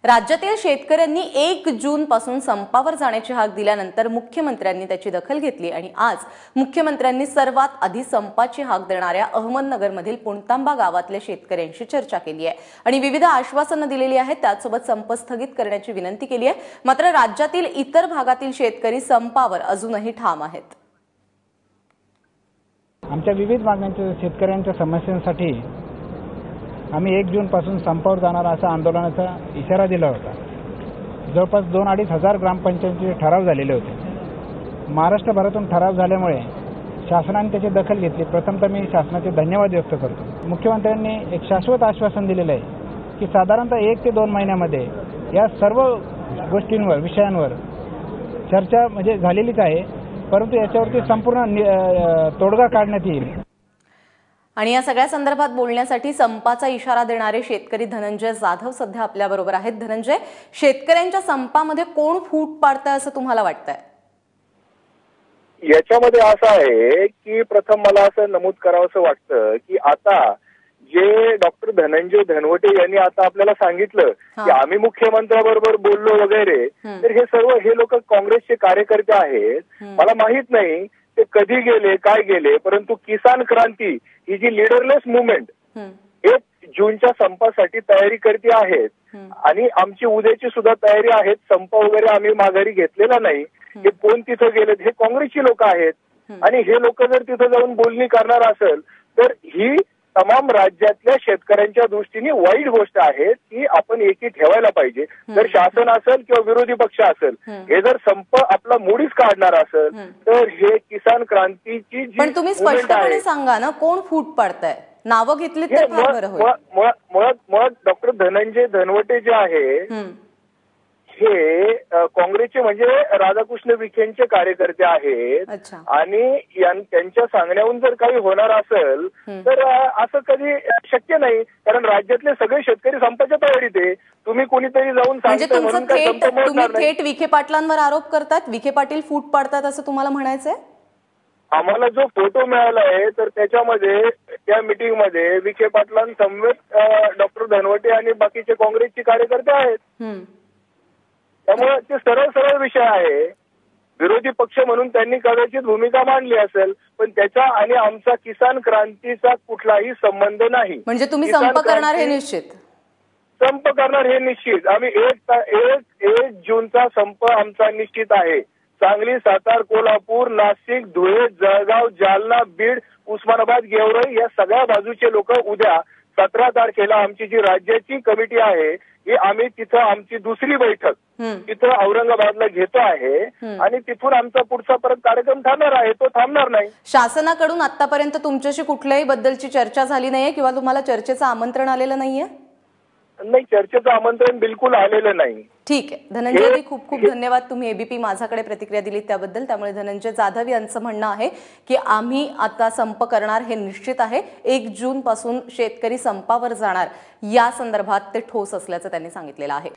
राज्यातील शेतकऱ्यांनी 1 जून पासून संपावर जाण्याची हाक दिल्यानंतर मुख्यमंत्र्यांनी त्याची दखल घेतली आणि आज मुख्यमंत्र्यांनी सर्वात आधी संपाची हाक देणाऱ्या अहमदनगरमधील पुणतांबा गावातल्या शेतकऱ्यांशी चर्चा केली आहे आणि विविध आश्वासनं दिलेली आहेत। त्यासोबत संप स्थगित करण्याची विनंती केली आहे। मात्र राज्यातील इतर भागातील शेतकरी संपावर अजूनही ठाम आहेत। आमच्या विविध मागण्यांच्या शेतकऱ्यांच्या समस्यांसाठी आम्ही 1 जून पासून संपावर जाणार असा आंदोलनाचा इशारा दिला होता। जवळपास 2-2.5 हजार ग्रामपंचायतीचे ठराव झालेले होते। महाराष्ट्रभरातून ठराव झाल्यामुळे शासनाने त्याची दखल घेतली। प्रथमतः मी शासनाचे धन्यवाद व्यक्त करतो। मुख्यमंत्र्यांनी एक शाश्वत आश्वासन दिलेलं आहे की साधारणतः 1 ते 2 महिन्यामध्ये या सर्व गोष्टींवर विषयांवर चर्चा झालेलीच आहे, परंतु याच्यावरती संपूर्ण तोडगा काढण्यात येईल। आणि या सगळ्या संदर्भात बोलण्यासाठी संपाचा इशारा देणारे शेतकरी धनंजय जाधव सध्या आपल्या बरोबर आहेत। धनंजय, शेतकऱ्यांच्या संपामध्ये कोण फूट पाडतंय असं तुम्हाला वाटतंय? याच्यामध्ये असं आहे की प्रथम मला असं नमूद करावंसं वाटतं की आता जे डॉक्टर धनंजय धनवटे यांनी आता आपल्याला सांगितलं की आम्ही मुख्यमंत्र्यांबरोबर बोललो वगैरे, तर हे लोक काँग्रेसचे कार्यकर्ते आहेत। मला माहित नाही ते कधी गेले काय गेले, परंतु किसान क्रांती ही जी लीडरलेस मुवमेंट 1 जूनच्या संपासाठी तयारी करते आहेत आणि आमची उद्याची सुद्धा तयारी आहे। संप वगैरे आम्ही माघारी घेतलेला नाही। हे कोण तिथं गेलेत? हे काँग्रेसची लोक आहेत आणि हे लोक जर तिथं जाऊन बोलणी करणार असेल तर ही तमाम राज्यातल्या शेतकऱ्यांच्या दृष्टीने वाईट गोष्ट आहे की आपण एकी ठेवायला पाहिजे। जर शासन असेल किंवा विरोधी पक्ष असेल, हे जर संप आपला मोडीच काढणार असेल तर हे किसान क्रांतीची जी पण तुम्ही स्पष्टपणे सांगा ना, कोण फूट पाडताय? नावं घेतली तर फार बरं होईल। मुळात डॉक्टर धनंजय धनवटे जे आहे हे काँग्रेसचे राधाकृष्ण विखेंचे कार्यकर्ते आहेत आणि त्यांच्या सांगण्याहून जर काही होणार असेल तर असं कधी शक्य नाही, कारण राज्यातले सगळे शेतकरी संपाच्या तयारीत आहे। तुम्ही कोणीतरी जाऊन सांगता म्हणून काय संप मोडणार नाही? तुम्ही थेट विखे पाटलांवर आरोप करतात, विखे पाटील फूट पाडतात असं तुम्हाला म्हणायचंय? आम्हाला जो फोटो मिळाला आहे तर त्याच्यामध्ये त्या मीटिंगमध्ये विखे पाटलांसमवेत डॉक्टर धनवटे आणि बाकीचे काँग्रेसचे कार्यकर्ते आहेत। त्यामुळे ते सरळ विषय आहे। विरोधी पक्ष म्हणून त्यांनी कदाचित भूमिका मांडली असेल, पण त्याचा आणि आमचा किसान क्रांतीचा कुठलाही संबंध नाही। म्हणजे तुम्ही संप करणार हे निश्चित? संप करणार हे निश्चित। आम्ही 1 जूनचा संप आमचा निश्चित आहे। सांगली, सातारा, कोल्हापूर, नाशिक, धुळे, जळगाव, जालना, बीड, उस्मानाबाद, गेवराई या सगळ्या बाजूचे लोक उद्या 17 तारखेला आमची जी राज्याची कमिटी आहे ही आम्ही तिथं आमची दुसरी बैठक तिथं औरंगाबादला घेतो आहे आणि तिथून आमचा पुढचा परत कार्यक्रम थांबणार आहे, तो थांबणार नाही। शासनाकडून आतापर्यंत तुमच्याशी कुठल्याही बद्दलची चर्चा झाली नाहीये किंवा तुम्हाला चर्चेचं आमंत्रण आलेलं नाहीये? नाही, चर्चेचं आमंत्रण बिलकुल आलेलं नाही। ठीक आहे धनंजय, खूप खूप धन्यवाद। तुम्ही एबीपी माझाकडे प्रतिक्रिया दिली त्याबद्दल। त्यामुळे धनंजय जाधव यांचं म्हणणं आहे की आम्ही आता संप करणार हे निश्चित आहे। 1 जून पासून शेतकरी संपावर जाणार या संदर्भात ते ठोस असल्याचं त्यांनी सांगितलेलं आहे।